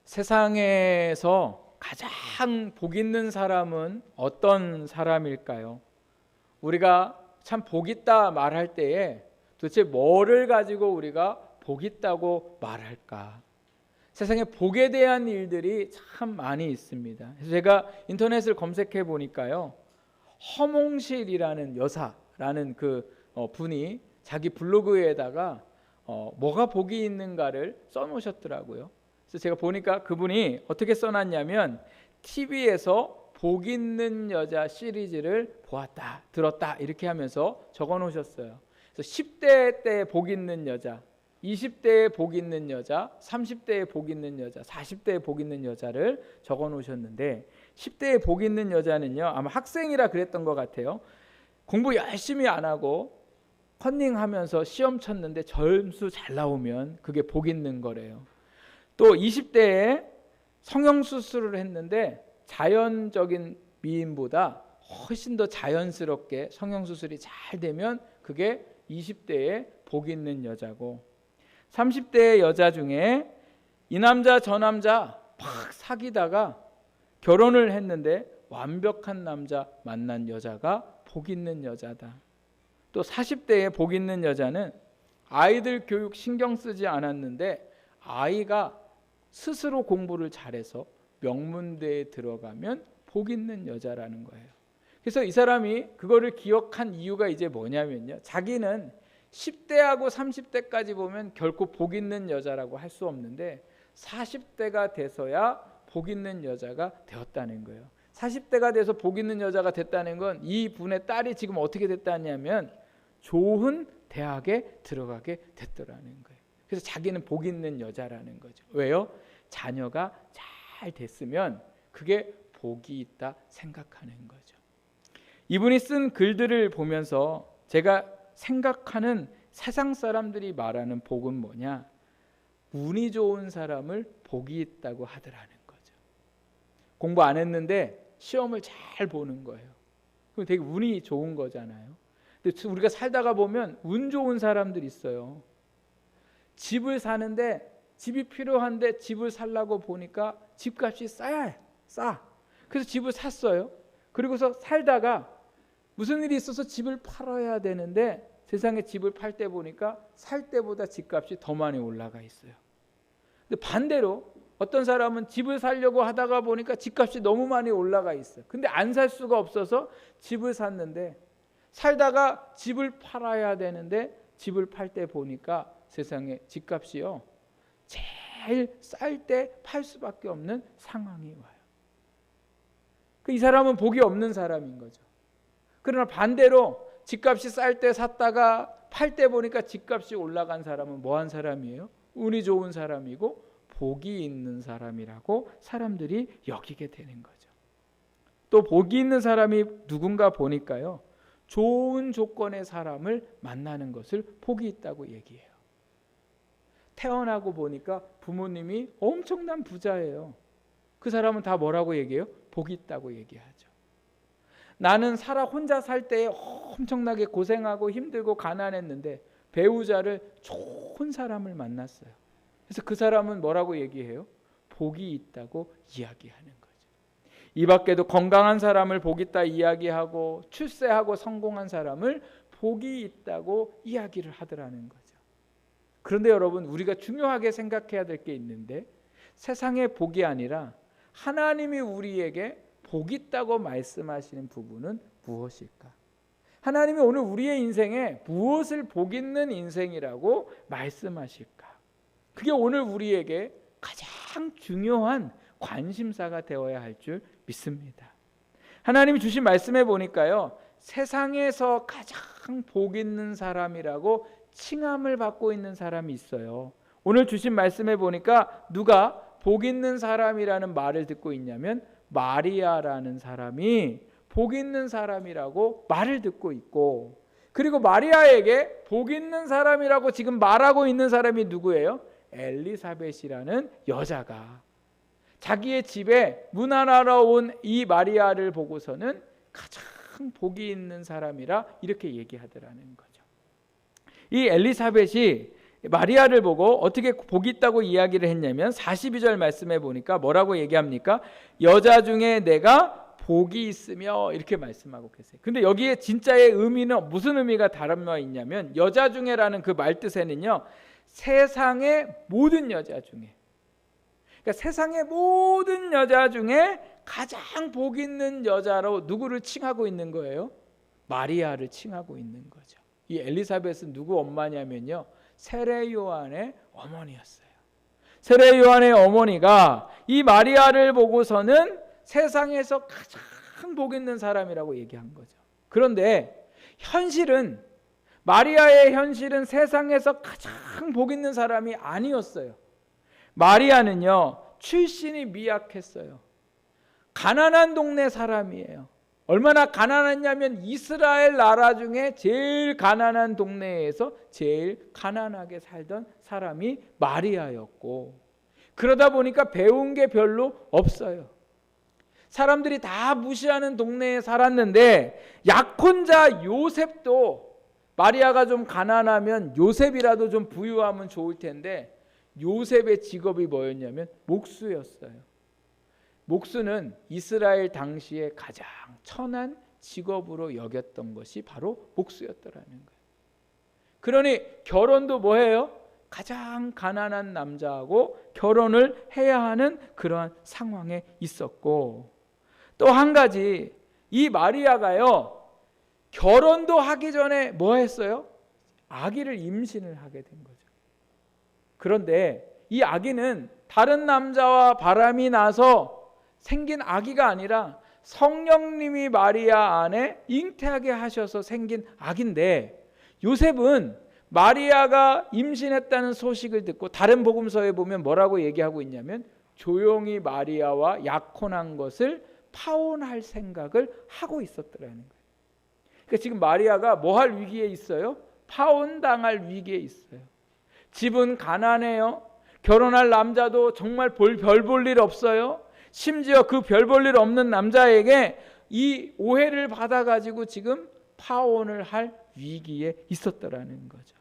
세상에서 가장 복 있는 사람은 어떤 사람일까요? 우리가 참 복 있다 말할 때에 도대체 뭐를 가지고 우리가 복 있다고 말할까? 세상에 복에 대한 일들이 참 많이 있습니다. 그래서 제가 인터넷을 검색해 보니까요, 허몽실이라는 여사라는 분이 자기 블로그에다가 뭐가 복이 있는가를 써놓으셨더라고요. 그래서 제가 보니까 그분이 어떻게 써놨냐면, TV에서 복 있는 여자 시리즈를 보았다, 들었다 이렇게 하면서 적어놓으셨어요. 그래서 10대 때 복 있는 여자, 20대에 복 있는 여자, 30대에 복 있는 여자, 40대에 복 있는 여자를 적어놓으셨는데, 10대에 복 있는 여자는요, 아마 학생이라 그랬던 것 같아요. 공부 열심히 안 하고 컨닝하면서 시험 쳤는데 점수 잘 나오면 그게 복 있는 거래요. 또 20대에 성형수술을 했는데 자연적인 미인보다 훨씬 더 자연스럽게 성형수술이 잘 되면 그게 20대에 복 있는 여자고, 30대의 여자 중에 이 남자 저 남자 막 사귀다가 결혼을 했는데 완벽한 남자 만난 여자가 복 있는 여자다. 또 40대에 복 있는 여자는 아이들 교육 신경 쓰지 않았는데 아이가 스스로 공부를 잘해서 명문대에 들어가면 복 있는 여자라는 거예요. 그래서 이 사람이 그거를 기억한 이유가 이제 뭐냐면요, 자기는 10대하고 30대까지 보면 결코 복 있는 여자라고 할 수 없는데 40대가 돼서야 복 있는 여자가 되었다는 거예요. 40대가 돼서 복 있는 여자가 됐다는 건 이 분의 딸이 지금 어떻게 됐다냐면 좋은 대학에 들어가게 됐더라는 거예요. 그래서 자기는 복 있는 여자라는 거죠. 왜요? 자녀가 잘 됐으면 그게 복이 있다 생각하는 거죠. 이분이 쓴 글들을 보면서 제가 생각하는 세상 사람들이 말하는 복은 뭐냐? 운이 좋은 사람을 복이 있다고 하더라는 거죠. 공부 안 했는데 시험을 잘 보는 거예요. 그럼 되게 운이 좋은 거잖아요. 근데 우리가 살다가 보면 운 좋은 사람들이 있어요. 집을 사는데 집이 필요한데 집을 살려고 보니까 집값이 싸. 그래서 집을 샀어요. 그리고서 살다가 무슨 일이 있어서 집을 팔아야 되는데 세상에 집을 팔 때 보니까 살 때보다 집값이 더 많이 올라가 있어요. 근데 반대로 어떤 사람은 집을 살려고 하다가 보니까 집값이 너무 많이 올라가 있어요. 근데 안 살 수가 없어서 집을 샀는데 살다가 집을 팔아야 되는데 집을 팔 때 보니까 세상에 집값이요, 제일 쌀 때 팔 수밖에 없는 상황이 와요. 이 사람은 복이 없는 사람인 거죠. 그러나 반대로 집값이 쌀 때 샀다가 팔 때 보니까 집값이 올라간 사람은 뭐한 사람이에요? 운이 좋은 사람이고 복이 있는 사람이라고 사람들이 여기게 되는 거죠. 또 복이 있는 사람이 누군가 보니까요, 좋은 조건의 사람을 만나는 것을 복이 있다고 얘기해요. 태어나고 보니까 부모님이 엄청난 부자예요. 그 사람은 다 뭐라고 얘기해요? 복이 있다고 얘기하죠. 나는 혼자 살 때 엄청나게 고생하고 힘들고 가난했는데 배우자를 좋은 사람을 만났어요. 그래서 그 사람은 뭐라고 얘기해요? 복이 있다고 이야기하는 거죠. 이 밖에도 건강한 사람을 복 있다 이야기하고 출세하고 성공한 사람을 복이 있다고 이야기를 하더라는 거죠. 그런데 여러분, 우리가 중요하게 생각해야 될 게 있는데, 세상의 복이 아니라 하나님이 우리에게 복 있다고 말씀하시는 부분은 무엇일까? 하나님이 오늘 우리의 인생에 무엇을 복 있는 인생이라고 말씀하실까? 그게 오늘 우리에게 가장 중요한 관심사가 되어야 할 줄 믿습니다. 하나님이 주신 말씀에 보니까요, 세상에서 가장 복 있는 사람이라고 칭함을 받고 있는 사람이 있어요. 오늘 주신 말씀에 보니까 누가 복 있는 사람이라는 말을 듣고 있냐면 마리아라는 사람이 복 있는 사람이라고 말을 듣고 있고, 그리고 마리아에게 복 있는 사람이라고 지금 말하고 있는 사람이 누구예요? 엘리사벳이라는 여자가 자기의 집에 문안하러 온 이 마리아를 보고서는 가장 복이 있는 사람이라 이렇게 얘기하더라는 거죠. 이 엘리사벳이 마리아를 보고 어떻게 복이 있다고 이야기를 했냐면 42절 말씀에 보니까 뭐라고 얘기합니까? 여자 중에 내가 복이 있으며 이렇게 말씀하고 계세요. 근데 여기에 진짜의 의미는 무슨 의미가 담겨 있냐면 여자 중에라는 그 말뜻에는요, 세상의 모든 여자 중에, 그러니까 세상의 모든 여자 중에 가장 복 있는 여자로 누구를 칭하고 있는 거예요? 마리아를 칭하고 있는 거죠. 이 엘리사벳은 누구 엄마냐면요, 세례 요한의 어머니였어요. 세례 요한의 어머니가 이 마리아를 보고서는 세상에서 가장 복 있는 사람이라고 얘기한 거죠. 그런데 현실은, 마리아의 현실은 세상에서 가장 복 있는 사람이 아니었어요. 마리아는요, 출신이 미약했어요. 가난한 동네 사람이에요. 얼마나 가난했냐면 이스라엘 나라 중에 제일 가난한 동네에서 제일 가난하게 살던 사람이 마리아였고, 그러다 보니까 배운 게 별로 없어요. 사람들이 다 무시하는 동네에 살았는데 약혼자 요셉도, 마리아가 좀 가난하면 요셉이라도 좀 부유하면 좋을 텐데 요셉의 직업이 뭐였냐면 목수였어요. 목수는 이스라엘 당시에 가장 천한 직업으로 여겼던 것이 바로 목수였더라는 거예요. 그러니 결혼도 뭐예요? 가장 가난한 남자하고 결혼을 해야 하는 그러한 상황에 있었고, 또 한 가지, 이 마리아가요, 결혼도 하기 전에 뭐 했어요? 아기를 임신을 하게 된 거죠. 그런데 이 아기는 다른 남자와 바람이 나서 생긴 아기가 아니라 성령님이 마리아 안에 잉태하게 하셔서 생긴 아기인데, 요셉은 마리아가 임신했다는 소식을 듣고 다른 복음서에 보면 뭐라고 얘기하고 있냐면 조용히 마리아와 약혼한 것을 파혼할 생각을 하고 있었더라는 거예요. 그러니까 지금 마리아가 뭐 할 위기에 있어요? 파혼당할 위기에 있어요. 집은 가난해요. 결혼할 남자도 정말 별 볼 일 없어요. 심지어 그 별 볼 일 없는 남자에게 이 오해를 받아가지고 지금 파혼을 할 위기에 있었더라는 거죠.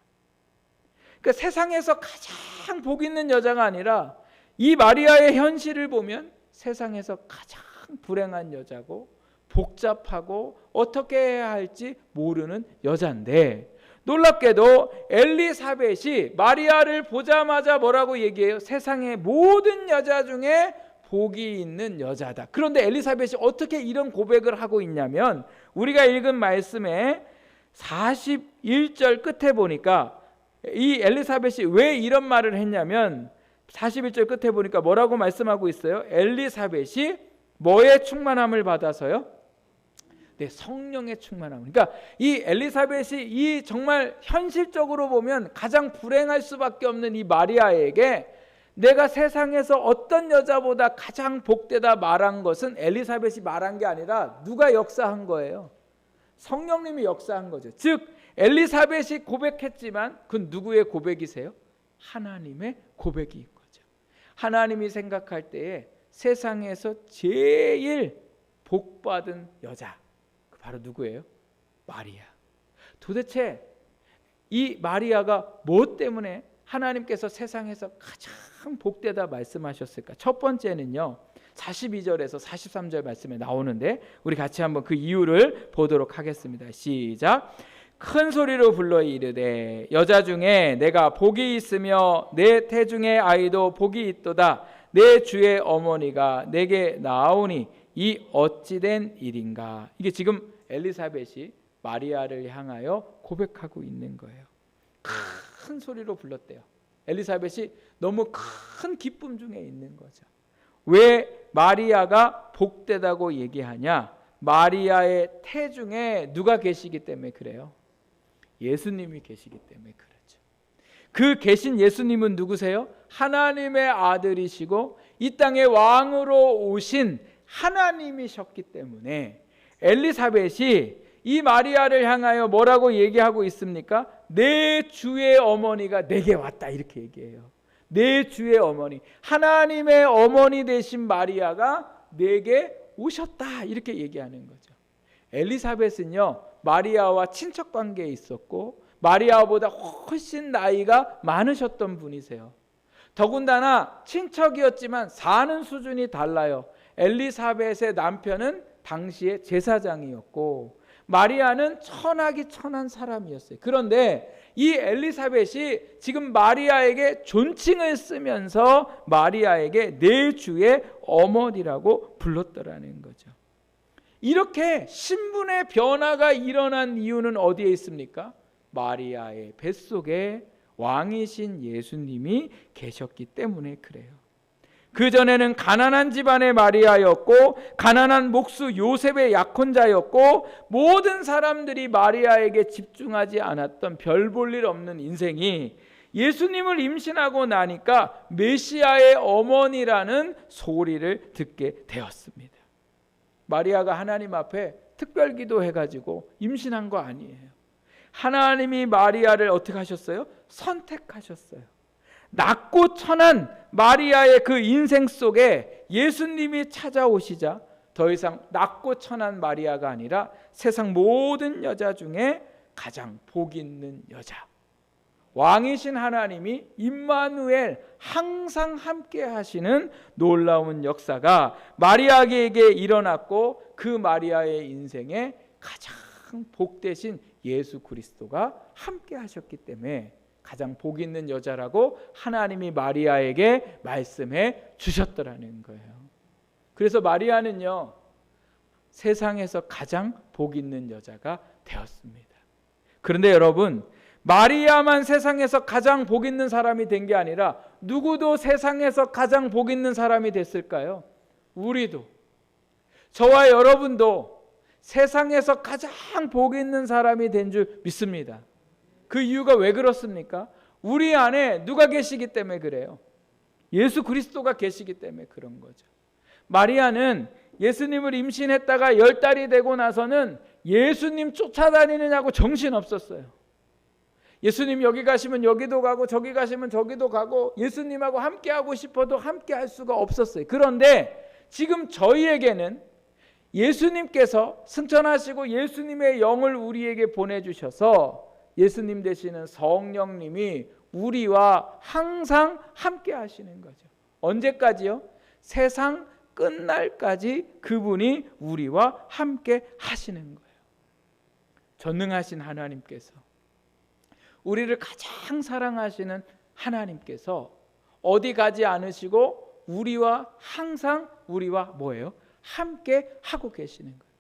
그러니까 세상에서 가장 복 있는 여자가 아니라 이 마리아의 현실을 보면 세상에서 가장 불행한 여자고 복잡하고 어떻게 해야 할지 모르는 여자인데, 놀랍게도 엘리사벳이 마리아를 보자마자 뭐라고 얘기해요? 세상의 모든 여자 중에 복이 있는 여자다. 그런데 엘리사벳이 어떻게 이런 고백을 하고 있냐면 우리가 읽은 말씀에 41절 끝에 보니까 이 엘리사벳이 왜 이런 말을 했냐면 41절 끝에 보니까 뭐라고 말씀하고 있어요? 엘리사벳이 뭐의 충만함을 받아서요? 네, 성령의 충만함. 그러니까 이 엘리사벳이 이 정말 현실적으로 보면 가장 불행할 수밖에 없는 이 마리아에게 내가 세상에서 어떤 여자보다 가장 복되다 말한 것은 엘리사벳이 말한 게 아니라 누가 역사한 거예요? 성령님이 역사한 거죠. 즉 엘리사벳이 고백했지만 그건 누구의 고백이세요? 하나님의 고백인 거죠. 하나님이 생각할 때에 세상에서 제일 복받은 여자, 바로 누구예요? 마리아. 도대체 이 마리아가 무엇 때문에 하나님께서 세상에서 가장 복되다 말씀하셨을까? 첫 번째는요, 42절에서 43절 말씀에 나오는데 우리 같이 한번 그 이유를 보도록 하겠습니다. 시작. 큰 소리로 불러 이르되 여자 중에 내가 복이 있으며 내 태중의 아이도 복이 있도다. 내 주의 어머니가 내게 나오니 이 어찌된 일인가. 이게 지금 엘리사벳이 마리아를 향하여 고백하고 있는 거예요. 큰 소리로 불렀대요. 엘리사벳이 너무 큰 기쁨 중에 있는 거죠. 왜 마리아가 복되다고 얘기하냐? 마리아의 태중에 누가 계시기 때문에 그래요? 예수님이 계시기 때문에 그렇죠. 그 계신 예수님은 누구세요? 하나님의 아들이시고 이 땅의 왕으로 오신 하나님이셨기 때문에 엘리사벳이 이 마리아를 향하여 뭐라고 얘기하고 있습니까? 내 주의 어머니가 내게 왔다, 이렇게 얘기해요. 내 주의 어머니, 하나님의 어머니 되신 마리아가 내게 오셨다, 이렇게 얘기하는 거죠. 엘리사벳은요 마리아와 친척 관계에 있었고 마리아보다 훨씬 나이가 많으셨던 분이세요. 더군다나 친척이었지만 사는 수준이 달라요. 엘리사벳의 남편은 당시에 제사장이었고 마리아는 천하기 천한 사람이었어요. 그런데 이 엘리사벳이 지금 마리아에게 존칭을 쓰면서 마리아에게 내 주의 어머니라고 불렀더라는 거죠. 이렇게 신분의 변화가 일어난 이유는 어디에 있습니까? 마리아의 뱃속에 왕이신 예수님이 계셨기 때문에 그래요. 그전에는 가난한 집안의 마리아였고 가난한 목수 요셉의 약혼자였고 모든 사람들이 마리아에게 집중하지 않았던 별 볼 일 없는 인생이 예수님을 임신하고 나니까 메시아의 어머니라는 소리를 듣게 되었습니다. 마리아가 하나님 앞에 특별 기도해가지고 임신한 거 아니에요. 하나님이 마리아를 어떻게 하셨어요? 선택하셨어요. 낮고 천한 마리아의 그 인생 속에 예수님이 찾아오시자 더 이상 낮고 천한 마리아가 아니라 세상 모든 여자 중에 가장 복 있는 여자, 왕이신 하나님이 임마누엘, 항상 함께 하시는 놀라운 역사가 마리아에게 일어났고 그 마리아의 인생에 가장 복되신 예수 그리스도가 함께 하셨기 때문에 가장 복 있는 여자라고 하나님이 마리아에게 말씀해 주셨더라는 거예요. 그래서 마리아는요, 세상에서 가장 복 있는 여자가 되었습니다. 그런데 여러분, 마리아만 세상에서 가장 복 있는 사람이 된 게 아니라 누구도 세상에서 가장 복 있는 사람이 됐을까요? 우리도, 저와 여러분도 세상에서 가장 복 있는 사람이 된 줄 믿습니다. 그 이유가 왜 그렇습니까? 우리 안에 누가 계시기 때문에 그래요. 예수 그리스도가 계시기 때문에 그런 거죠. 마리아는 예수님을 임신했다가 10달이 되고 나서는 예수님 쫓아다니느냐고 정신없었어요. 예수님 여기 가시면 여기도 가고 저기 가시면 저기도 가고 예수님하고 함께하고 싶어도 함께할 수가 없었어요. 그런데 지금 저희에게는 예수님께서 승천하시고 예수님의 영을 우리에게 보내주셔서 예수님 되시는 성령님이 우리와 항상 함께 하시는 거죠. 언제까지요? 세상 끝날까지 그분이 우리와 함께 하시는 거예요. 전능하신 하나님께서, 우리를 가장 사랑하시는 하나님께서 어디 가지 않으시고 우리와 항상 우리와 뭐예요? 함께 하고 계시는 거예요.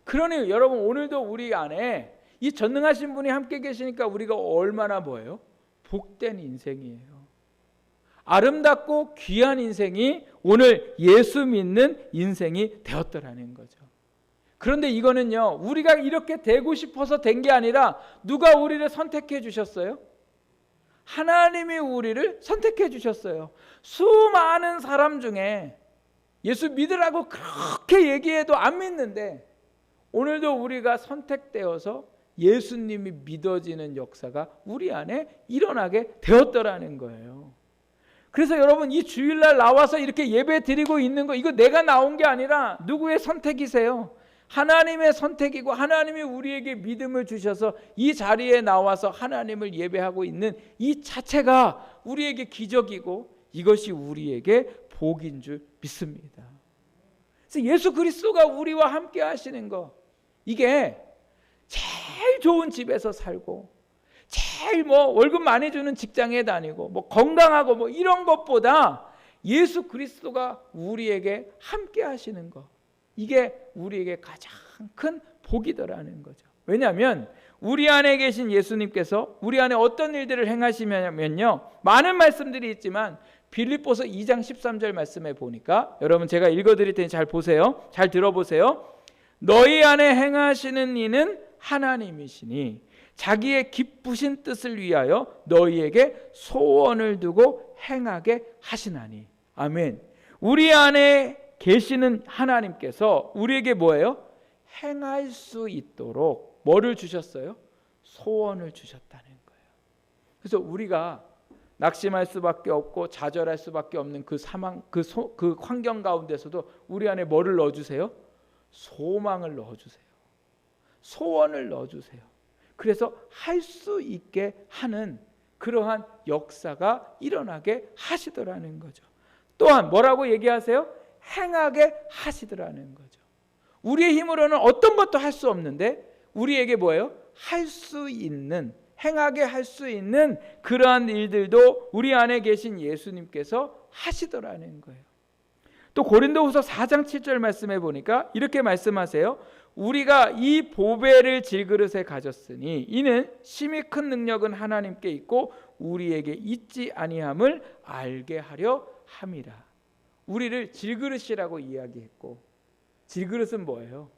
그러니 여러분, 오늘도 우리 안에 이 전능하신 분이 함께 계시니까 우리가 얼마나 뭐예요? 복된 인생이에요. 아름답고 귀한 인생이 오늘 예수 믿는 인생이 되었더라는 거죠. 그런데 이거는요, 우리가 이렇게 되고 싶어서 된 게 아니라 누가 우리를 선택해 주셨어요? 하나님이 우리를 선택해 주셨어요. 수많은 사람 중에 예수 믿으라고 그렇게 얘기해도 안 믿는데 오늘도 우리가 선택되어서 예수님이 믿어지는 역사가 우리 안에 일어나게 되었더라는 거예요. 그래서 여러분, 이 주일날 나와서 이렇게 예배 드리고 있는 거, 이거 내가 나온 게 아니라 누구의 선택이세요? 하나님의 선택이고 하나님이 우리에게 믿음을 주셔서 이 자리에 나와서 하나님을 예배하고 있는 이 자체가 우리에게 기적이고 이것이 우리에게 복인 줄 믿습니다. 그래서 예수 그리스도가 우리와 함께 하시는 거, 이게 제일 좋은 집에서 살고 제일 월급 많이 주는 직장에 다니고 건강하고 이런 것보다 예수 그리스도가 우리에게 함께 하시는 거, 이게 우리에게 가장 큰 복이더라는 거죠. 왜냐하면 우리 안에 계신 예수님께서 우리 안에 어떤 일들을 행하시면요, 많은 말씀들이 있지만 빌립보서 2장 13절 말씀에 보니까, 여러분 제가 읽어드릴 테니 잘 보세요. 잘 들어보세요. 너희 안에 행하시는 이는 하나님이시니 자기의 기쁘신 뜻을 위하여 너희에게 소원을 두고 행하게 하시나니. 아멘. 우리 안에 계시는 하나님께서 우리에게 뭐예요? 행할 수 있도록 뭐를 주셨어요? 소원을 주셨다는 거예요. 그래서 우리가 낙심할 수밖에 없고 좌절할 수밖에 없는 그 상황, 그 환경 가운데서도 우리 안에 뭐를 넣어주세요? 소망을 넣어주세요. 소원을 넣어주세요. 그래서 할 수 있게 하는 그러한 역사가 일어나게 하시더라는 거죠. 또한 뭐라고 얘기하세요? 행하게 하시더라는 거죠. 우리의 힘으로는 어떤 것도 할 수 없는데 우리에게 뭐예요? 할 수 있는, 행하게 할 수 있는 그러한 일들도 우리 안에 계신 예수님께서 하시더라는 거예요. 또 고린도후서 4장 7절 말씀해 보니까 이렇게 말씀하세요. 우리가 이 보배를 질그릇에 가졌으니 이는 심히 큰 능력은 하나님께 있고 우리에게 있지 아니함을 알게 하려 함이라. 우리를 질그릇이라고 이야기했고, 질그릇은 뭐예요?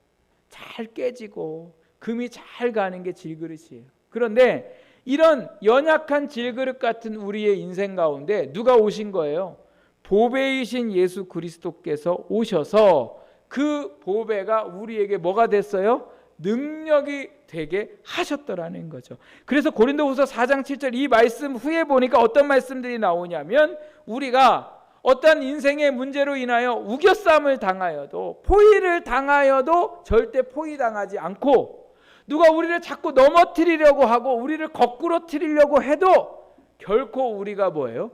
잘 깨지고 금이 잘 가는 게 질그릇이에요. 그런데 이런 연약한 질그릇 같은 우리의 인생 가운데 누가 오신 거예요? 보배이신 예수 그리스도께서 오셔서 그 보배가 우리에게 뭐가 됐어요? 능력이 되게 하셨더라는 거죠. 그래서 고린도후서 4장 7절 이 말씀 후에 보니까 어떤 말씀들이 나오냐면, 우리가 어떤 인생의 문제로 인하여 우겨쌈을 당하여도, 포위를 당하여도 절대 포위당하지 않고, 누가 우리를 자꾸 넘어뜨리려고 하고 우리를 거꾸로 트리려고 해도 결코 우리가 뭐예요?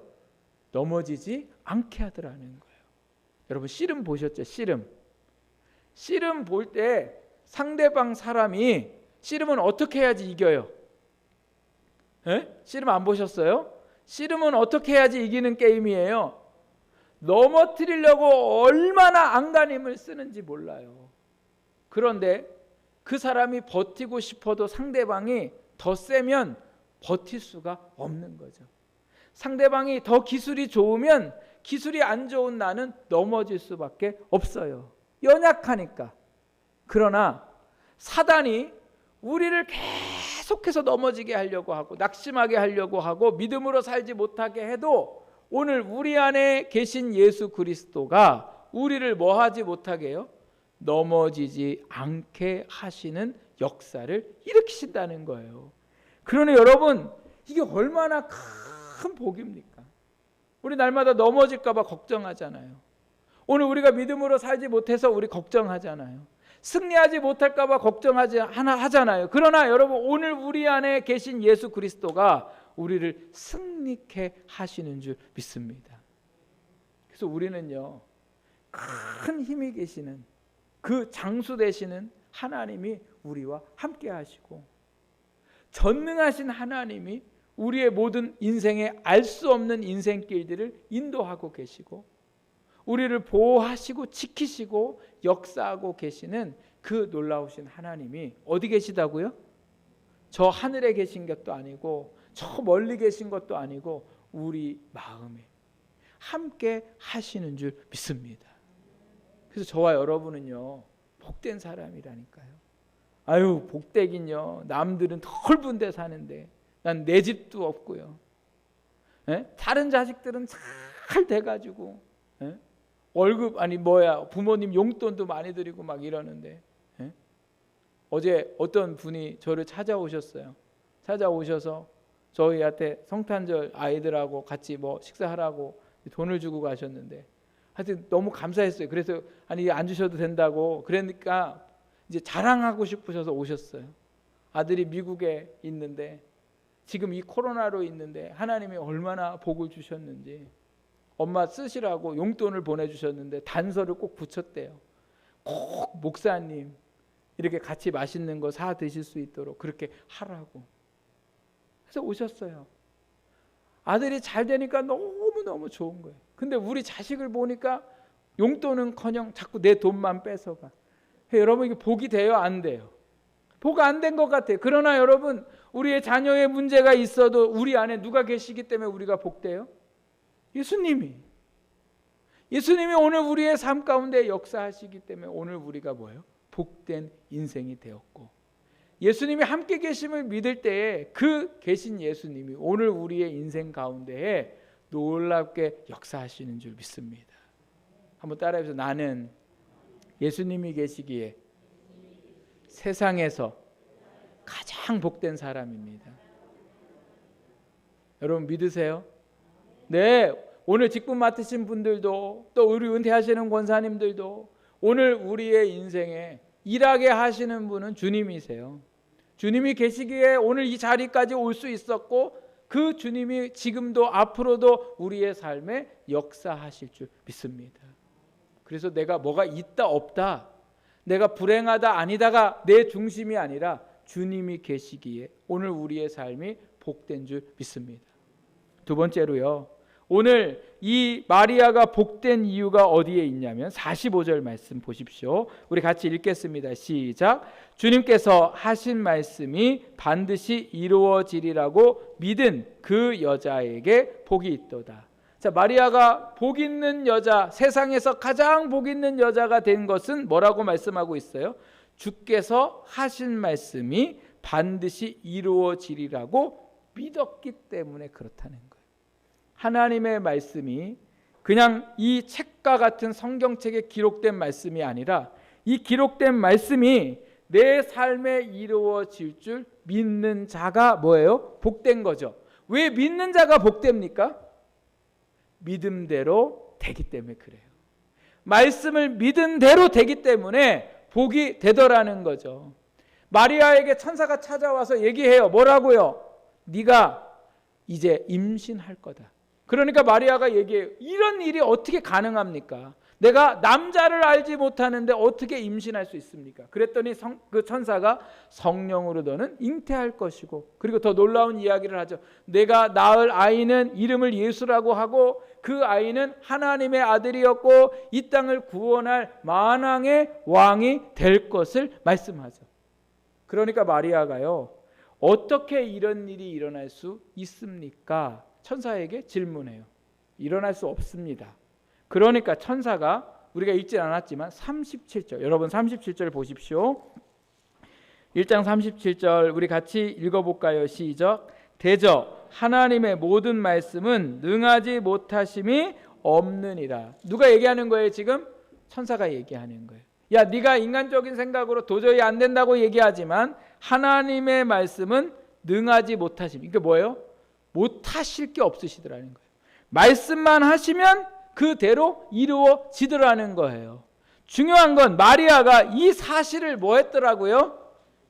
넘어지지 않게 하더라는 거예요. 여러분 씨름 보셨죠? 씨름 볼 때 상대방 사람이, 씨름은 어떻게 해야지 이겨요? 씨름 안 보셨어요? 씨름은 어떻게 해야지 이기는 게임이에요. 넘어뜨리려고 얼마나 안간힘을 쓰는지 몰라요. 그런데 그 사람이 버티고 싶어도 상대방이 더 세면 버틸 수가 없는 거죠. 상대방이 더 기술이 좋으면 기술이 안 좋은 나는 넘어질 수밖에 없어요. 연약하니까. 그러나 사단이 우리를 계속해서 넘어지게 하려고 하고 낙심하게 하려고 하고 믿음으로 살지 못하게 해도, 오늘 우리 안에 계신 예수 그리스도가 우리를 뭐하지 못하게 해요? 넘어지지 않게 하시는 역사를 일으키신다는 거예요. 그러니 여러분, 이게 얼마나 큰 복입니까? 우리 날마다 넘어질까 봐 걱정하잖아요. 오늘 우리가 믿음으로 살지 못해서 우리 걱정하잖아요. 승리하지 못할까 봐 걱정하잖아요. 그러나 여러분, 오늘 우리 안에 계신 예수 그리스도가 우리를 승리케 하시는 줄 믿습니다. 그래서 우리는요, 큰 힘이 계시는 그 장수 되시는 하나님이 우리와 함께 하시고, 전능하신 하나님이 우리의 모든 인생에 알 수 없는 인생길들을 인도하고 계시고, 우리를 보호하시고 지키시고 역사하고 계시는 그 놀라우신 하나님이 어디 계시다고요? 저 하늘에 계신 것도 아니고 저 멀리 계신 것도 아니고 우리 마음에 함께 하시는 줄 믿습니다. 그래서 저와 여러분은요, 복된 사람이라니까요. 아유, 복되긴요. 남들은 넓은 데 사는데 난 내 집도 없고요. 다른 자식들은 잘 돼가지고 월급 부모님 용돈도 많이 드리고 막 이러는데, 어제 어떤 분이 저를 찾아오셨어요. 찾아오셔서 저희한테 성탄절 아이들하고 같이 뭐 식사하라고 돈을 주고 가셨는데, 하여튼 너무 감사했어요. 그래서 아니 안 주셔도 된다고, 그러니까 이제 자랑하고 싶으셔서 오셨어요. 아들이 미국에 있는데 지금 이 코로나로 있는데 하나님이 얼마나 복을 주셨는지, 엄마 쓰시라고 용돈을 보내주셨는데 단서를 꼭 붙였대요. 꼭 목사님 이렇게 같이 맛있는 거 사 드실 수 있도록 그렇게 하라고. 그래서 오셨어요. 아들이 잘 되니까 너무너무 좋은 거예요. 근데 우리 자식을 보니까 용돈은커녕 자꾸 내 돈만 뺏어가. 여러분, 이게 복이 돼요? 안 돼요? 복 안 된 것 같아요. 그러나 여러분, 우리의 자녀의 문제가 있어도 우리 안에 누가 계시기 때문에 우리가 복돼요? 예수님이 오늘 우리의 삶 가운데 역사하시기 때문에 오늘 우리가 뭐예요? 복된 인생이 되었고, 예수님이 함께 계심을 믿을 때에 그 계신 예수님이 오늘 우리의 인생 가운데에 놀랍게 역사하시는 줄 믿습니다. 한번 따라해보세요. 나는 예수님이 계시기에 세상에서 가장 복된 사람입니다. 여러분 믿으세요? 네, 오늘 직분 맡으신 분들도, 또 우리 은퇴하시는 권사님들도, 오늘 우리의 인생에 일하게 하시는 분은 주님이세요. 주님이 계시기에 오늘 이 자리까지 올 수 있었고 그 주님이 지금도 앞으로도 우리의 삶에 역사하실 줄 믿습니다. 그래서 내가 뭐가 있다 없다, 내가 불행하다 아니다가 내 중심이 아니라 주님이 계시기에 오늘 우리의 삶이 복된 줄 믿습니다. 두 번째로요, 오늘 이 마리아가 복된 이유가 어디에 있냐면 45절 말씀 보십시오. 우리 같이 읽겠습니다. 시작. 주님께서 하신 말씀이 반드시 이루어지리라고 믿은 그 여자에게 복이 있도다. 자, 마리아가 복 있는 여자, 세상에서 가장 복 있는 여자가 된 것은 뭐라고 말씀하고 있어요? 주께서 하신 말씀이 반드시 이루어지리라고 믿었기 때문에 그렇다는 거예요. 하나님의 말씀이 그냥 이 책과 같은 성경책에 기록된 말씀이 아니라 이 기록된 말씀이 내 삶에 이루어질 줄 믿는 자가 뭐예요? 복된 거죠. 왜 믿는 자가 복됩니까? 믿음대로 되기 때문에 그래요. 말씀을 믿은 대로 되기 때문에 복이 되더라는 거죠. 마리아에게 천사가 찾아와서 얘기해요. 뭐라고요? 네가 이제 임신할 거다. 그러니까 마리아가 얘기해요. 이런 일이 어떻게 가능합니까? 내가 남자를 알지 못하는데 어떻게 임신할 수 있습니까? 그랬더니 그 천사가 성령으로 너는 잉태할 것이고, 그리고 더 놀라운 이야기를 하죠. 내가 낳을 아이는 이름을 예수라고 하고 그 아이는 하나님의 아들이었고 이 땅을 구원할 만왕의 왕이 될 것을 말씀하죠. 그러니까 마리아가요, 어떻게 이런 일이 일어날 수 있습니까? 천사에게 질문해요. 일어날 수 없습니다. 그러니까 천사가 우리가 읽지 않았지만 37절, 여러분 37절 보십시오. 1장 37절 우리 같이 읽어볼까요? 시작. 대저 하나님의 모든 말씀은 능하지 못하심이 없느니라. 누가 얘기하는 거예요 지금? 천사가 얘기하는 거예요. 야, 네가 인간적인 생각으로 도저히 안 된다고 얘기하지만 하나님의 말씀은 능하지 못하심. 이게 뭐예요? 못하실 게 없으시더라는 거예요. 말씀만 하시면 그대로 이루어지더라는 거예요. 중요한 건 마리아가 이 사실을 뭐 했더라고요?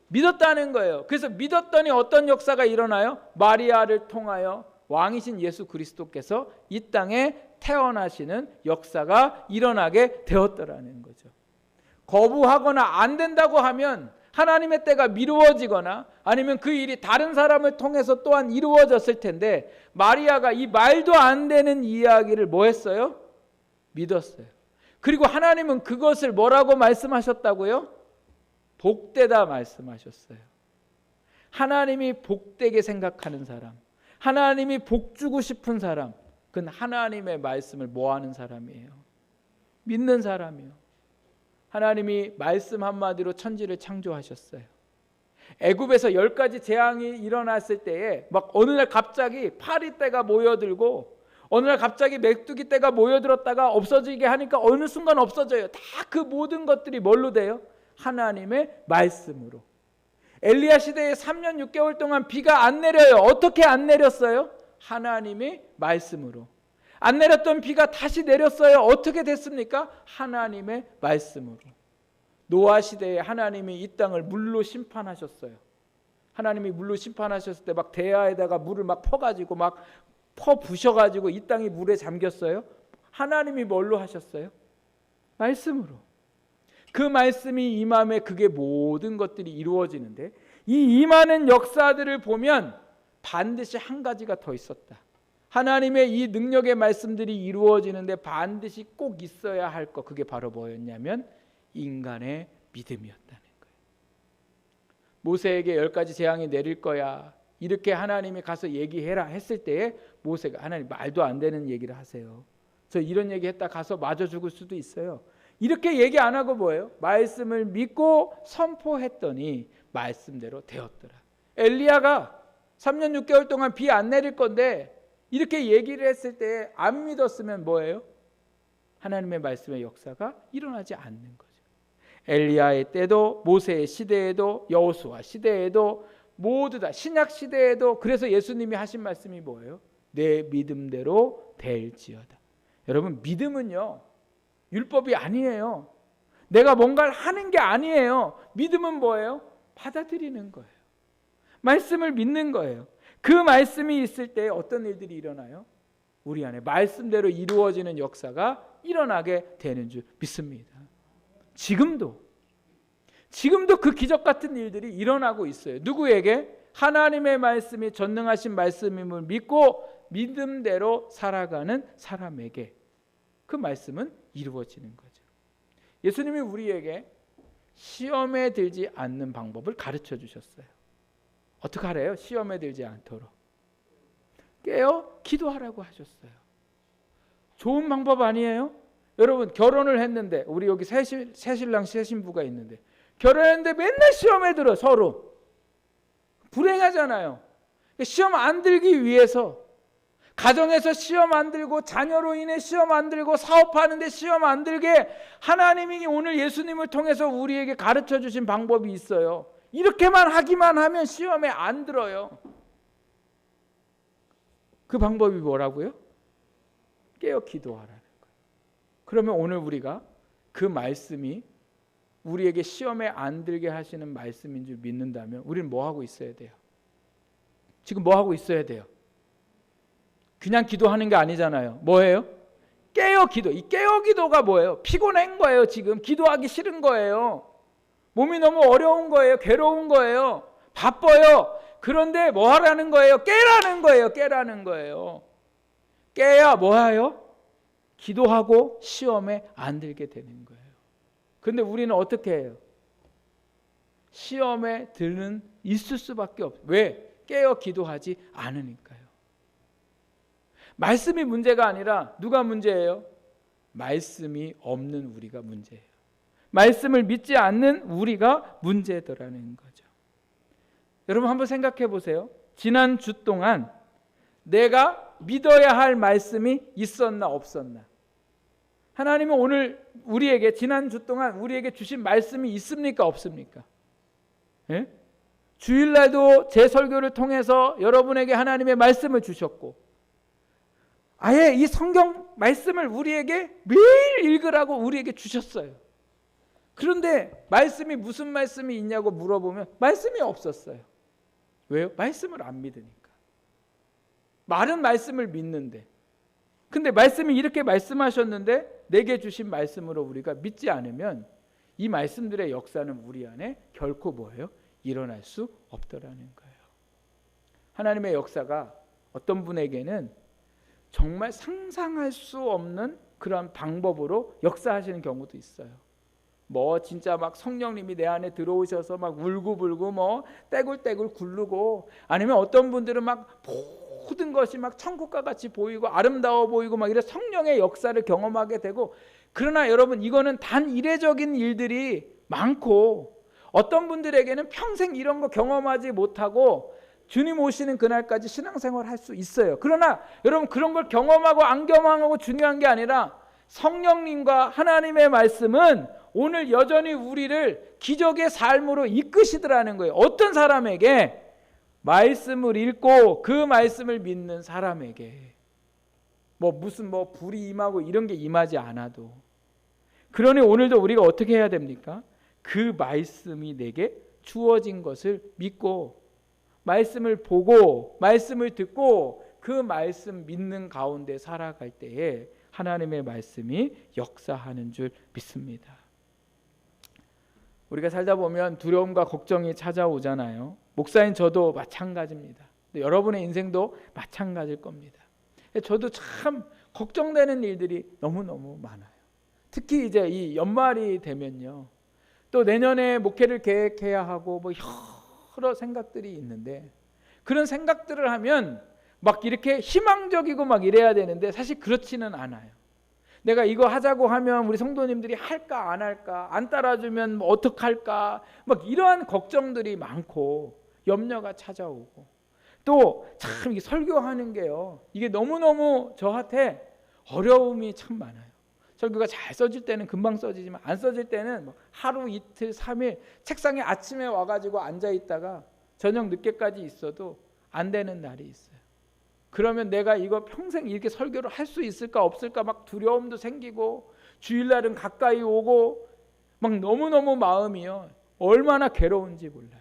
믿었다는 거예요. 그래서 믿었더니 어떤 역사가 일어나요? 마리아를 통하여 왕이신 예수 그리스도께서 이 땅에 태어나시는 역사가 일어나게 되었더라는 거죠. 거부하거나 안 된다고 하면 하나님의 때가 미루어지거나 아니면 그 일이 다른 사람을 통해서 또한 이루어졌을 텐데, 마리아가 이 말도 안 되는 이야기를 뭐 했어요? 믿었어요. 그리고 하나님은 그것을 뭐라고 말씀하셨다고요? 복되다 말씀하셨어요. 하나님이 복되게 생각하는 사람, 하나님이 복 주고 싶은 사람, 그건 하나님의 말씀을 뭐 하는 사람이에요? 믿는 사람이에요. 하나님이 말씀 한마디로 천지를 창조하셨어요. 애굽에서 10가지 재앙이 일어났을 때에 막 어느 날 갑자기 파리떼가 모여들고 어느 날 갑자기 메뚜기 떼가 모여들었다가 없어지게 하니까 어느 순간 없어져요. 다 그 모든 것들이 뭘로 돼요? 하나님의 말씀으로. 엘리야 시대에 3년 6개월 동안 비가 안 내려요. 어떻게 안 내렸어요? 하나님의 말씀으로. 안 내렸던 비가 다시 내렸어요. 어떻게 됐습니까? 하나님의 말씀으로. 노아 시대에 하나님이 이 땅을 물로 심판하셨어요. 하나님이 물로 심판하셨을 때 막 대야에다가 물을 막 퍼가지고 막 부셔가지고 이 땅이 물에 잠겼어요. 하나님이 뭘로 하셨어요? 말씀으로. 그 말씀이 임함에 그게 모든 것들이 이루어지는데, 이 임하는 역사들을 보면 반드시 한 가지가 더 있었다. 하나님의 이 능력의 말씀들이 이루어지는데 반드시 꼭 있어야 할 것, 그게 바로 뭐였냐면 인간의 믿음이었다는 거예요. 모세에게 10가지 재앙이 내릴 거야, 이렇게 하나님이 가서 얘기해라 했을 때에 모세가 하나님 말도 안 되는 얘기를 하세요. 저 이런 얘기 했다 가서 맞아 죽을 수도 있어요. 이렇게 얘기 안 하고 뭐예요? 말씀을 믿고 선포했더니 말씀대로 되었더라. 엘리야가 3년 6개월 동안 비 안 내릴 건데 이렇게 얘기를 했을 때 안 믿었으면 뭐예요? 하나님의 말씀의 역사가 일어나지 않는 거죠. 엘리야의 때도 모세의 시대에도 여호수아 시대에도 모두 다 신약 시대에도, 그래서 예수님이 하신 말씀이 뭐예요? 내 믿음대로 될지어다. 여러분, 믿음은요 율법이 아니에요. 내가 뭔가를 하는 게 아니에요. 믿음은 뭐예요? 받아들이는 거예요. 말씀을 믿는 거예요. 그 말씀이 있을 때 어떤 일들이 일어나요? 우리 안에 말씀대로 이루어지는 역사가 일어나게 되는 줄 믿습니다. 지금도 그 기적 같은 일들이 일어나고 있어요. 누구에게? 하나님의 말씀이 전능하신 말씀임을 믿고 믿음대로 살아가는 사람에게 그 말씀은 이루어지는 거죠. 예수님이 우리에게 시험에 들지 않는 방법을 가르쳐 주셨어요. 어떻게 하래요? 시험에 들지 않도록 깨어 기도하라고 하셨어요. 좋은 방법 아니에요? 여러분, 결혼을 했는데, 우리 여기 새신랑 새신부가 있는데, 결혼했는데 맨날 시험에 들어. 서로 불행하잖아요. 시험 안 들기 위해서, 가정에서 시험 안 들고, 자녀로 인해 시험 안 들고, 사업하는데 시험 안 들게 하나님이 오늘 예수님을 통해서 우리에게 가르쳐 주신 방법이 있어요. 이렇게만 하기만 하면 시험에 안 들어요. 그 방법이 뭐라고요? 깨어 기도하라는 거예요. 그러면 오늘 우리가 그 말씀이 우리에게 시험에 안 들게 하시는 말씀인 줄 믿는다면 우리는 뭐 하고 있어야 돼요? 지금 뭐 하고 있어야 돼요? 그냥 기도하는 게 아니잖아요. 뭐예요? 깨어 기도. 이 깨어 기도가 뭐예요? 피곤한 거예요. 지금 기도하기 싫은 거예요. 몸이 너무 어려운 거예요. 괴로운 거예요. 바빠요. 그런데 뭐 하라는 거예요? 깨라는 거예요. 깨라는 거예요. 깨야 뭐예요? 기도하고 시험에 안 들게 되는 거예요. 근데 우리는 어떻게 해요? 시험에 들는 있을 수밖에 없어요. 왜? 깨어 기도하지 않으니까요. 말씀이 문제가 아니라 누가 문제예요? 말씀이 없는 우리가 문제예요. 말씀을 믿지 않는 우리가 문제더라는 거죠. 여러분 한번 생각해 보세요. 지난 주 동안 내가 믿어야 할 말씀이 있었나 없었나? 하나님은 오늘 우리에게 지난 주 동안 우리에게 주신 말씀이 있습니까 없습니까? 예? 주일날도 제 설교를 통해서 여러분에게 하나님의 말씀을 주셨고 아예 이 성경 말씀을 우리에게 매일 읽으라고 우리에게 주셨어요. 그런데 말씀이 무슨 말씀이 있냐고 물어보면 말씀이 없었어요. 왜요? 말씀을 안 믿으니까. 말은 말씀을 믿는데 근데 말씀이 이렇게 말씀하셨는데 내게 주신 말씀으로 우리가 믿지 않으면 이 말씀들의 역사는 우리 안에 결코 뭐예요? 일어날 수 없더라는 거예요. 하나님의 역사가 어떤 분에게는 정말 상상할 수 없는 그런 방법으로 역사하시는 경우도 있어요. 뭐 진짜 막 성령님이 내 안에 들어오셔서 막 울고불고 뭐 떼굴떼굴 굴르고 아니면 어떤 분들은 막 모든 것이 막 천국과 같이 보이고 아름다워 보이고 막 이런 성령의 역사를 경험하게 되고 그러나 여러분 이거는 단 이례적인 일들이 많고 어떤 분들에게는 평생 이런 거 경험하지 못하고 주님 오시는 그날까지 신앙생활 할 수 있어요. 그러나 여러분 그런 걸 경험하고 안 경험하고 중요한 게 아니라 성령님과 하나님의 말씀은 오늘 여전히 우리를 기적의 삶으로 이끄시더라는 거예요. 어떤 사람에게? 말씀을 읽고 그 말씀을 믿는 사람에게 무슨 불이 임하고 이런 게 임하지 않아도 그러니 오늘도 우리가 어떻게 해야 됩니까? 그 말씀이 내게 주어진 것을 믿고 말씀을 보고 말씀을 듣고 그 말씀 믿는 가운데 살아갈 때에 하나님의 말씀이 역사하는 줄 믿습니다. 우리가 살다 보면 두려움과 걱정이 찾아오잖아요. 목사인 저도 마찬가지입니다. 여러분의 인생도 마찬가지일 겁니다. 저도 참 걱정되는 일들이 너무너무 많아요. 특히 이제 이 연말이 되면요. 또 내년에 목회를 계획해야 하고 여러 생각들이 있는데 그런 생각들을 하면 막 이렇게 희망적이고 막 이래야 되는데 사실 그렇지는 않아요. 내가 이거 하자고 하면 우리 성도님들이 할까 안 할까 안 따라주면 어떡할까 막 이러한 걱정들이 많고 염려가 찾아오고 또 참 이게 설교하는 게요 이게 너무너무 저한테 어려움이 참 많아요. 설교가 잘 써질 때는 금방 써지지만 안 써질 때는 하루 이틀 3일 책상에 아침에 와가지고 앉아있다가 저녁 늦게까지 있어도 안 되는 날이 있어요. 그러면 내가 이거 평생 이렇게 설교를 할 수 있을까 없을까 막 두려움도 생기고 주일날은 가까이 오고 막 너무너무 마음이요 얼마나 괴로운지 몰라요.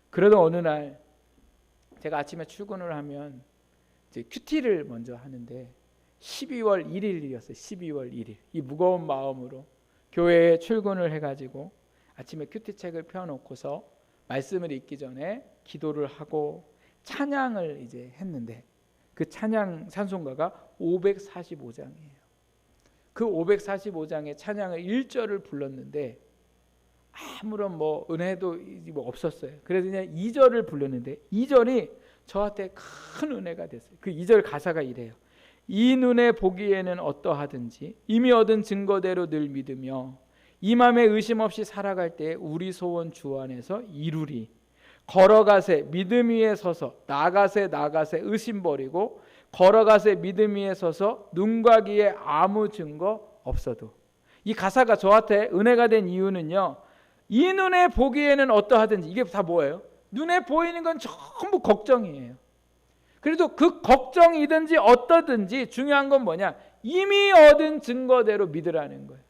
그러던 어느 날 제가 아침에 출근을 하면 이제 큐티를 먼저 하는데 12월 1일이었어요. 12월 1일. 이 무거운 마음으로 교회에 출근을 해가지고 아침에 큐티책을 펴놓고서 말씀을 읽기 전에 기도를 하고 찬양을 이제 했는데 그 찬양 찬송가가 545장이에요. 그 545장의 찬양을 1절을 불렀는데 아무런 뭐 은혜도 뭐 없었어요. 그래서 그냥 2절을 불렀는데 2절이 저한테 큰 은혜가 됐어요. 그 2절 가사가 이래요. 이 눈에 보기에는 어떠하든지 이미 얻은 증거대로 늘 믿으며 이 맘에 의심 없이 살아갈 때 우리 소원 주 안에서 이루리. 걸어가세 믿음 위에 서서 나가세 의심 버리고 걸어가세 믿음 위에 서서 눈과 귀에 아무 증거 없어도. 이 가사가 저한테 은혜가 된 이유는요, 이 눈에 보기에는 어떠하든지, 이게 다 뭐예요? 눈에 보이는 건 전부 걱정이에요. 그래도 그 걱정이든지 어떠든지 중요한 건 뭐냐? 이미 얻은 증거대로 믿으라는 거예요.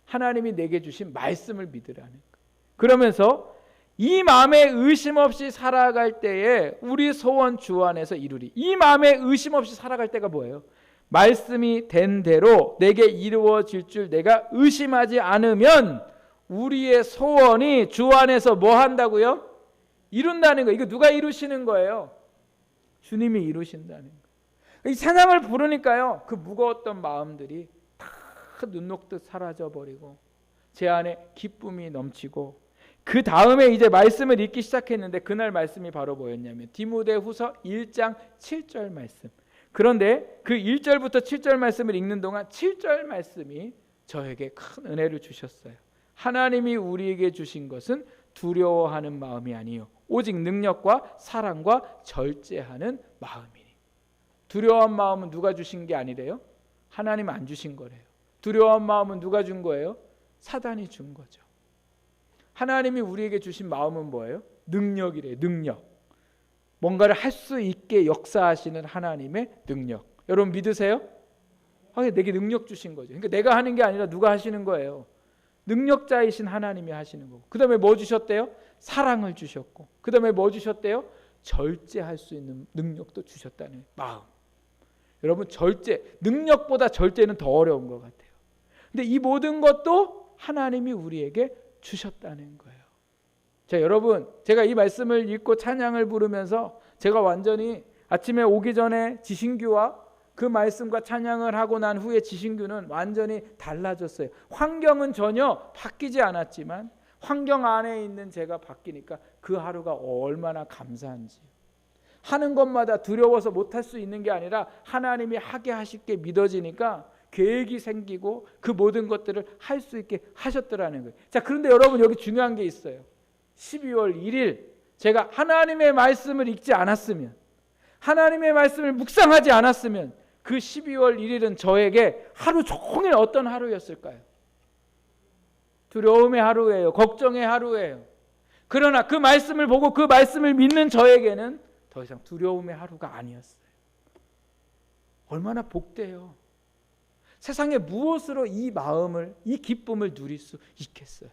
하나님이 내게 주신 말씀을 믿으라는 거예요. 그러면서 이 마음에 의심 없이 살아갈 때에 우리 소원 주 안에서 이루리. 이 마음에 의심 없이 살아갈 때가 뭐예요? 말씀이 된 대로 내게 이루어질 줄 내가 의심하지 않으면 우리의 소원이 주 안에서 뭐 한다고요? 이룬다는 거예요. 이거 누가 이루시는 거예요? 주님이 이루신다는 거예요. 이 찬양을 부르니까요, 그 무거웠던 마음들이 다 눈 녹듯 사라져 버리고 제 안에 기쁨이 넘치고, 그 다음에 이제 말씀을 읽기 시작했는데 그날 말씀이 바로 뭐였냐면 디모데후서 1장 7절 말씀. 그런데 그 1절부터 7절 말씀을 읽는 동안 7절 말씀이 저에게 큰 은혜를 주셨어요. 하나님이 우리에게 주신 것은 두려워하는 마음이 아니요 오직 능력과 사랑과 절제하는 마음이니. 두려워한 마음은 누가 주신 게 아니래요? 하나님 안 주신 거래요. 두려워한 마음은 누가 준 거예요? 사단이 준 거죠. 하나님이 우리에게 주신 마음은 뭐예요? 능력이래요. 능력. 뭔가를 할 수 있게 역사하시는 하나님의 능력. 여러분 믿으세요? 내게 능력 주신 거죠. 그러니까 내가 하는 게 아니라 누가 하시는 거예요? 능력자이신 하나님이 하시는 거고. 그 다음에 뭐 주셨대요? 사랑을 주셨고. 그 다음에 뭐 주셨대요? 절제할 수 있는 능력도 주셨다는 마음. 여러분 절제, 능력보다 절제는 더 어려운 것 같아요. 근데 이 모든 것도 하나님이 우리에게 주셨다는 거예요. 자, 여러분, 제가 이 말씀을 읽고 찬양을 부르면서 제가 완전히 아침에 오기 전에 지신규와 그 말씀과 찬양을 하고 난 후에 지신규는 완전히 달라졌어요. 환경은 전혀 바뀌지 않았지만 환경 안에 있는 제가 바뀌니까 그 하루가 얼마나 감사한지. 하는 것마다 두려워서 못할 수 있는 게 아니라 하나님이 하게 하실 게 믿어지니까 계획이 생기고 그 모든 것들을 할 수 있게 하셨더라는 거예요. 자, 그런데 여러분 여기 중요한 게 있어요. 12월 1일 제가 하나님의 말씀을 읽지 않았으면, 하나님의 말씀을 묵상하지 않았으면 그 12월 1일은 저에게 하루 종일 어떤 하루였을까요? 두려움의 하루예요. 걱정의 하루예요. 그러나 그 말씀을 보고 그 말씀을 믿는 저에게는 더 이상 두려움의 하루가 아니었어요. 얼마나 복돼요. 세상에 무엇으로 이 마음을, 이 기쁨을 누릴 수 있겠어요?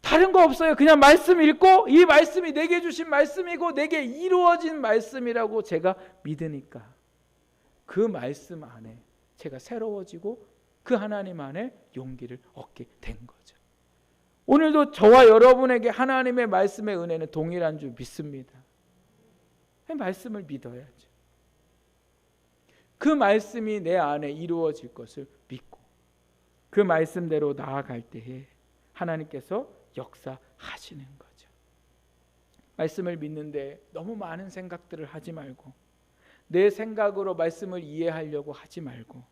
다른 거 없어요. 그냥 말씀 읽고 이 말씀이 내게 주신 말씀이고 내게 이루어진 말씀이라고 제가 믿으니까 그 말씀 안에 제가 새로워지고 그 하나님 안에 용기를 얻게 된 거죠. 오늘도 저와 여러분에게 하나님의 말씀의 은혜는 동일한 줄 믿습니다. 말씀을 믿어야죠. 그 말씀이 내 안에 이루어질 것을 믿고 그 말씀대로 나아갈 때에 하나님께서 역사하시는 거죠. 말씀을 믿는데 너무 많은 생각들을 하지 말고 내 생각으로 말씀을 이해하려고 하지 말고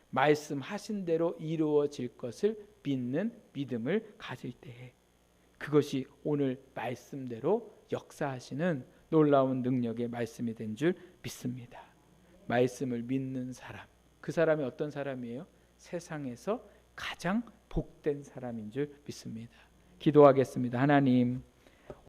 말씀하신 대로 이루어질 것을 믿는 믿음을 가질 때에 그것이 오늘 말씀대로 역사하시는 놀라운 능력의 말씀이 된 줄 믿습니다. 말씀을 믿는 사람, 그 사람이 어떤 사람이에요? 세상에서 가장 복된 사람인 줄 믿습니다. 기도하겠습니다. 하나님,